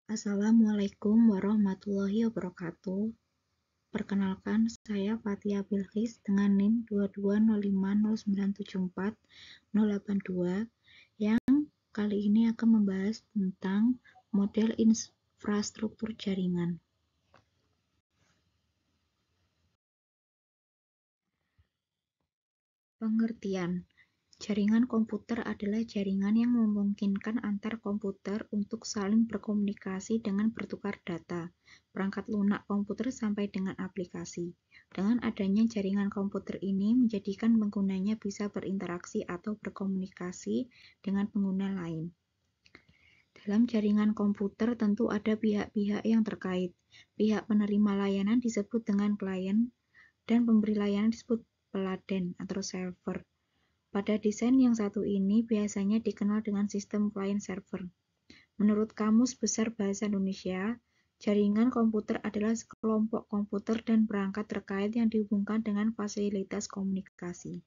Assalamualaikum warahmatullahi wabarakatuh. Perkenalkan, saya Fathia Bilqis dengan NIM 22090974082 yang kali ini akan membahas tentang model infrastruktur jaringan. Pengertian. Jaringan komputer adalah jaringan yang memungkinkan antar komputer untuk saling berkomunikasi dengan bertukar data, perangkat lunak komputer sampai dengan aplikasi. Dengan adanya jaringan komputer ini menjadikan penggunanya bisa berinteraksi atau berkomunikasi dengan pengguna lain. Dalam jaringan komputer tentu ada pihak-pihak yang terkait. Pihak penerima layanan disebut dengan klien dan pemberi layanan disebut peladen atau server. Pada desain yang satu ini biasanya dikenal dengan sistem client-server. Menurut Kamus Besar Bahasa Indonesia, jaringan komputer adalah sekelompok komputer dan perangkat terkait yang dihubungkan dengan fasilitas komunikasi.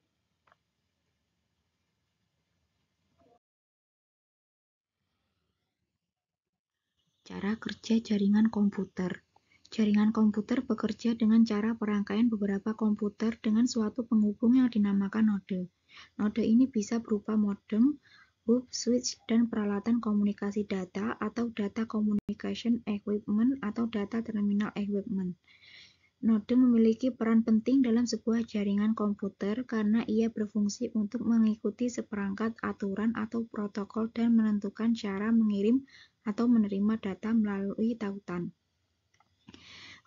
Cara kerja jaringan komputer. Jaringan komputer bekerja dengan cara perangkaian beberapa komputer dengan suatu penghubung yang dinamakan node. Node ini bisa berupa modem, hub, switch, dan peralatan komunikasi data atau data communication equipment atau data terminal equipment. Node memiliki peran penting dalam sebuah jaringan komputer karena ia berfungsi untuk mengikuti seperangkat aturan atau protokol dan menentukan cara mengirim atau menerima data melalui tautan.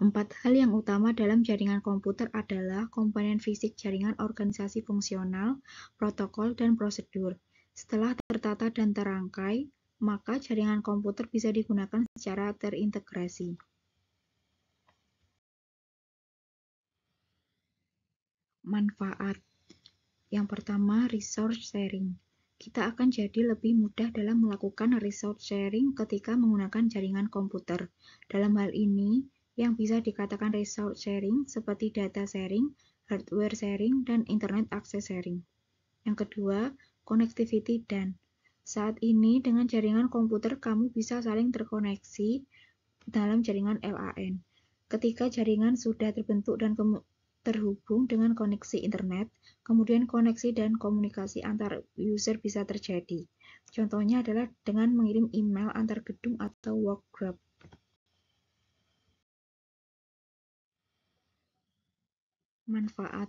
4 hal yang utama dalam jaringan komputer adalah komponen fisik jaringan organisasi fungsional, protokol, dan prosedur. Setelah tertata dan terangkai, maka jaringan komputer bisa digunakan secara terintegrasi. Manfaat. Yang pertama, resource sharing. Kita akan jadi lebih mudah dalam melakukan resource sharing ketika menggunakan jaringan komputer. Dalam hal ini, yang bisa dikatakan resource sharing seperti data sharing, hardware sharing, dan internet access sharing. Yang kedua, connectivity dan. Saat ini dengan jaringan komputer kamu bisa saling terkoneksi dalam jaringan LAN. Ketika jaringan sudah terbentuk dan terhubung dengan koneksi internet, kemudian koneksi dan komunikasi antar user bisa terjadi. Contohnya adalah dengan mengirim email antar gedung atau work group. Manfaat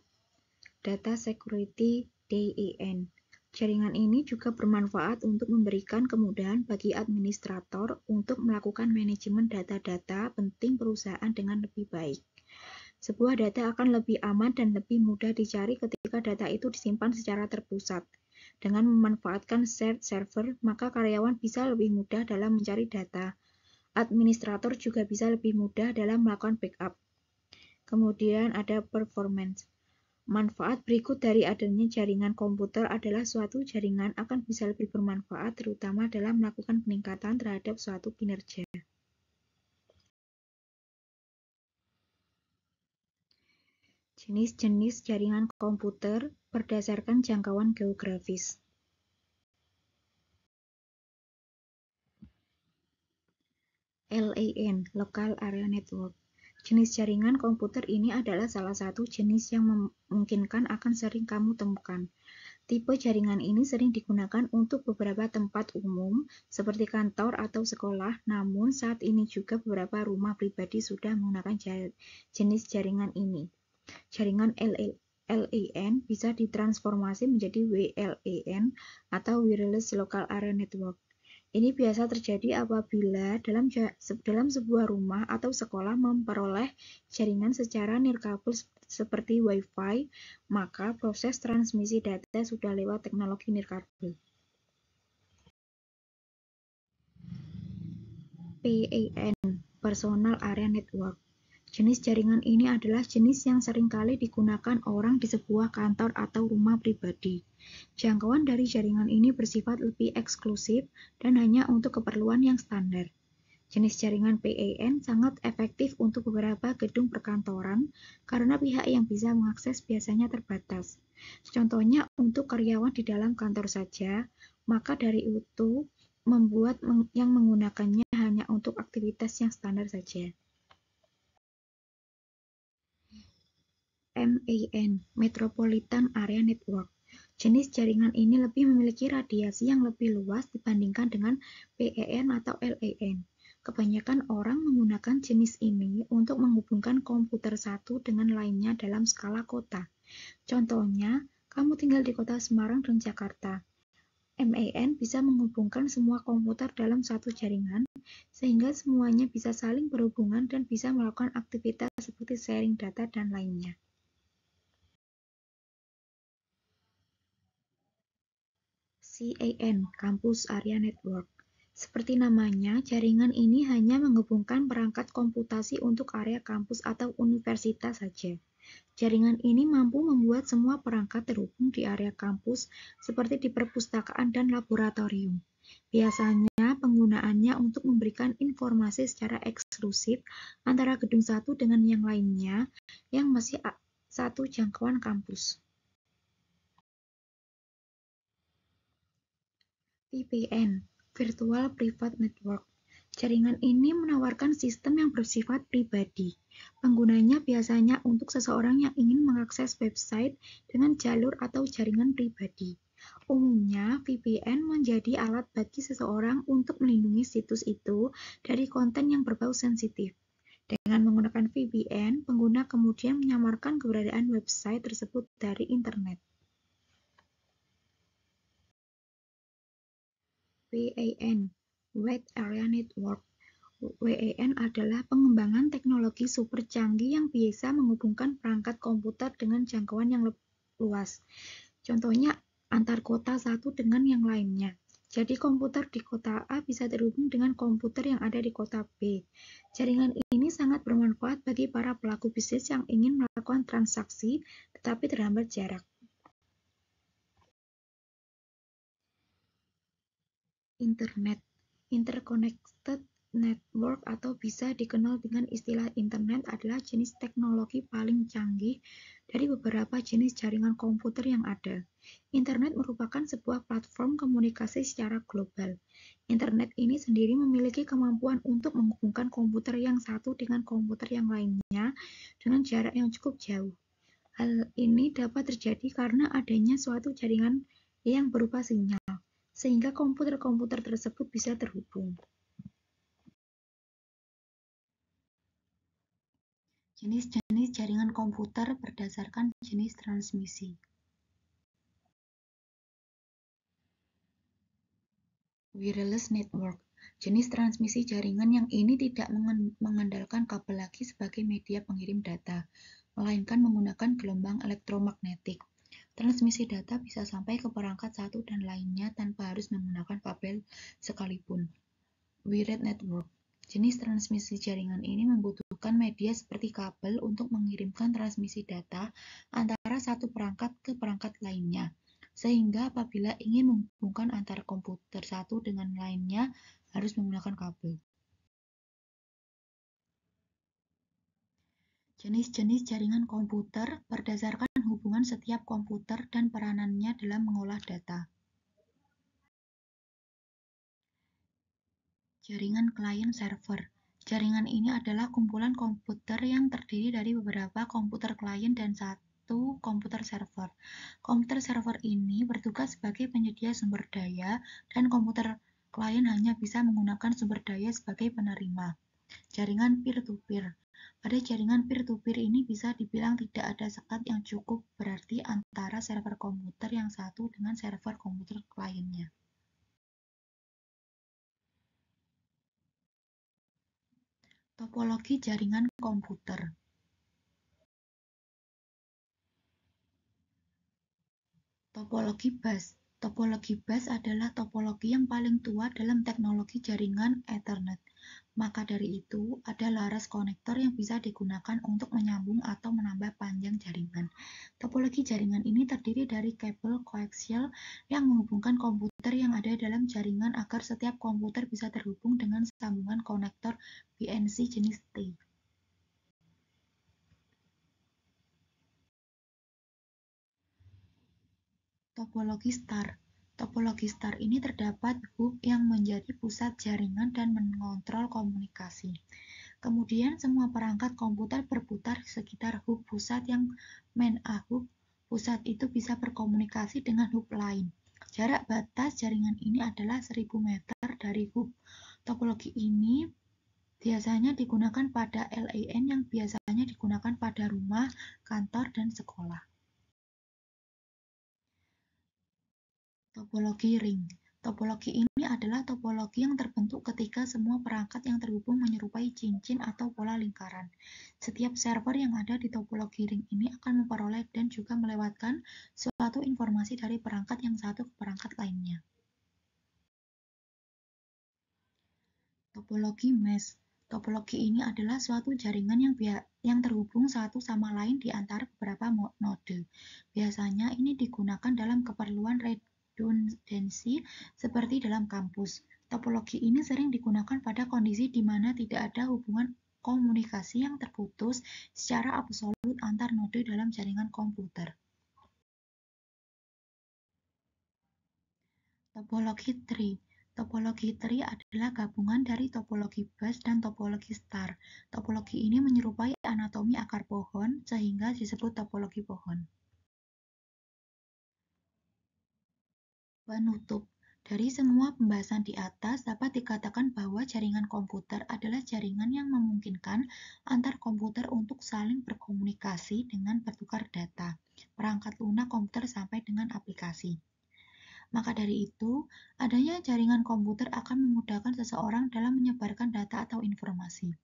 Data Security DEN. Jaringan ini juga bermanfaat untuk memberikan kemudahan bagi administrator untuk melakukan manajemen data-data penting perusahaan dengan lebih baik. Sebuah data akan lebih aman dan lebih mudah dicari ketika data itu disimpan secara terpusat. Dengan memanfaatkan shared server, maka karyawan bisa lebih mudah dalam mencari data. Administrator juga bisa lebih mudah dalam melakukan backup. Kemudian ada performance. Manfaat berikut dari adanya jaringan komputer adalah suatu jaringan akan bisa lebih bermanfaat terutama dalam melakukan peningkatan terhadap suatu kinerja. Jenis-jenis jaringan komputer berdasarkan jangkauan geografis. LAN, Local Area Network. Jenis jaringan komputer ini adalah salah satu jenis yang memungkinkan akan sering kamu temukan. Tipe jaringan ini sering digunakan untuk beberapa tempat umum, seperti kantor atau sekolah, namun saat ini juga beberapa rumah pribadi sudah menggunakan jenis jaringan ini. Jaringan LAN bisa ditransformasi menjadi WLAN atau Wireless Local Area Network. Ini biasa terjadi apabila dalam sebuah rumah atau sekolah memperoleh jaringan secara nirkabel seperti Wi-Fi, maka proses transmisi data sudah lewat teknologi nirkabel. PAN, Personal Area Network. Jenis jaringan ini adalah jenis yang seringkali digunakan orang di sebuah kantor atau rumah pribadi. Jangkauan dari jaringan ini bersifat lebih eksklusif dan hanya untuk keperluan yang standar. Jenis jaringan PAN sangat efektif untuk beberapa gedung perkantoran karena pihak yang bisa mengakses biasanya terbatas. Contohnya untuk karyawan di dalam kantor saja, maka dari itu membuat yang menggunakannya hanya untuk aktivitas yang standar saja. MAN, Metropolitan Area Network. Jenis jaringan ini lebih memiliki radiasi yang lebih luas dibandingkan dengan PAN atau LAN. Kebanyakan orang menggunakan jenis ini untuk menghubungkan komputer satu dengan lainnya dalam skala kota. Contohnya, kamu tinggal di kota Semarang dan Jakarta. MAN bisa menghubungkan semua komputer dalam satu jaringan, sehingga semuanya bisa saling berhubungan dan bisa melakukan aktivitas seperti sharing data dan lainnya. CAN, Campus Area Network. Seperti namanya, jaringan ini hanya menghubungkan perangkat komputasi untuk area kampus atau universitas saja. Jaringan ini mampu membuat semua perangkat terhubung di area kampus seperti di perpustakaan dan laboratorium. Biasanya penggunaannya untuk memberikan informasi secara eksklusif antara gedung satu dengan yang lainnya yang masih satu jangkauan kampus. VPN, Virtual Private Network. Jaringan ini menawarkan sistem yang bersifat pribadi. Penggunanya biasanya untuk seseorang yang ingin mengakses website dengan jalur atau jaringan pribadi. Umumnya, VPN menjadi alat bagi seseorang untuk melindungi situs itu dari konten yang berbau sensitif. Dengan menggunakan VPN, pengguna kemudian menyamarkan keberadaan website tersebut dari internet. WAN, Wide Area Network. WAN adalah pengembangan teknologi super canggih yang bisa menghubungkan perangkat komputer dengan jangkauan yang luas. Contohnya, antar kota satu dengan yang lainnya. Jadi komputer di kota A bisa terhubung dengan komputer yang ada di kota B. Jaringan ini sangat bermanfaat bagi para pelaku bisnis yang ingin melakukan transaksi tetapi terhambat jarak. Internet, Interconnected Network atau bisa dikenal dengan istilah internet adalah jenis teknologi paling canggih dari beberapa jenis jaringan komputer yang ada. Internet merupakan sebuah platform komunikasi secara global. Internet ini sendiri memiliki kemampuan untuk menghubungkan komputer yang satu dengan komputer yang lainnya dengan jarak yang cukup jauh. Hal ini dapat terjadi karena adanya suatu jaringan yang berupa sinyal, sehingga komputer-komputer tersebut bisa terhubung. Jenis-jenis jaringan komputer berdasarkan jenis transmisi. Wireless network. Jenis transmisi jaringan yang ini tidak mengandalkan kabel lagi sebagai media pengirim data, melainkan menggunakan gelombang elektromagnetik. Transmisi data bisa sampai ke perangkat satu dan lainnya tanpa harus menggunakan kabel sekalipun. Wired network. Jenis transmisi jaringan ini membutuhkan media seperti kabel untuk mengirimkan transmisi data antara satu perangkat ke perangkat lainnya. Sehingga apabila ingin menghubungkan antara komputer satu dengan lainnya harus menggunakan kabel. Jenis-jenis jaringan komputer berdasarkan hubungan setiap komputer dan peranannya dalam mengolah data. Jaringan klien server. Jaringan ini adalah kumpulan komputer yang terdiri dari beberapa komputer klien dan satu komputer server. Komputer server ini bertugas sebagai penyedia sumber daya dan komputer klien hanya bisa menggunakan sumber daya sebagai penerima. Jaringan peer-to-peer. Pada jaringan peer-to-peer ini bisa dibilang tidak ada sekat yang cukup berarti antara server komputer yang satu dengan server komputer kliennya. Topologi jaringan komputer. Topologi bus. Topologi bus adalah topologi yang paling tua dalam teknologi jaringan Ethernet. Maka dari itu, ada laras konektor yang bisa digunakan untuk menyambung atau menambah panjang jaringan. Topologi jaringan ini terdiri dari kabel koaksial yang menghubungkan komputer yang ada dalam jaringan agar setiap komputer bisa terhubung dengan sambungan konektor BNC jenis T. Topologi star. Topologi star ini terdapat hub yang menjadi pusat jaringan dan mengontrol komunikasi. Kemudian semua perangkat komputer berputar di sekitar hub pusat yang hub pusat itu bisa berkomunikasi dengan hub lain. Jarak batas jaringan ini adalah 1000 meter dari hub. Topologi ini biasanya digunakan pada LAN yang biasanya digunakan pada rumah, kantor, dan sekolah. Topologi ring. Topologi ini adalah topologi yang terbentuk ketika semua perangkat yang terhubung menyerupai cincin atau pola lingkaran. Setiap server yang ada di topologi ring ini akan memperoleh dan juga melewatkan suatu informasi dari perangkat yang satu ke perangkat lainnya. Topologi mesh. Topologi ini adalah suatu jaringan yang terhubung satu sama lain di antara beberapa node. Biasanya ini digunakan dalam keperluan redundansi seperti dalam kampus. Topologi ini sering digunakan pada kondisi di mana tidak ada hubungan komunikasi yang terputus secara absolut antar node dalam jaringan komputer. Topologi tree. Topologi tree adalah gabungan dari topologi bus dan topologi star. Topologi ini menyerupai anatomi akar pohon, sehingga disebut topologi pohon. Penutup. Dari semua pembahasan di atas, dapat dikatakan bahwa jaringan komputer adalah jaringan yang memungkinkan antar komputer untuk saling berkomunikasi dengan bertukar data, perangkat lunak komputer sampai dengan aplikasi. Maka dari itu, adanya jaringan komputer akan memudahkan seseorang dalam menyebarkan data atau informasi.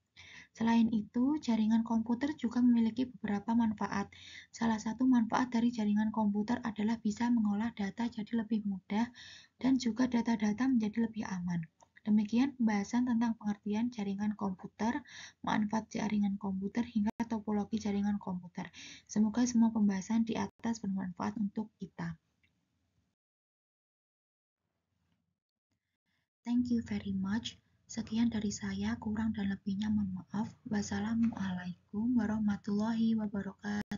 Selain itu, jaringan komputer juga memiliki beberapa manfaat. Salah satu manfaat dari jaringan komputer adalah bisa mengolah data jadi lebih mudah dan juga data-data menjadi lebih aman. Demikian pembahasan tentang pengertian jaringan komputer, manfaat jaringan komputer, hingga topologi jaringan komputer. Semoga semua pembahasan di atas bermanfaat untuk kita. Thank you very much. Sekian dari saya, kurang dan lebihnya mohon maaf. Wassalamualaikum warahmatullahi wabarakatuh.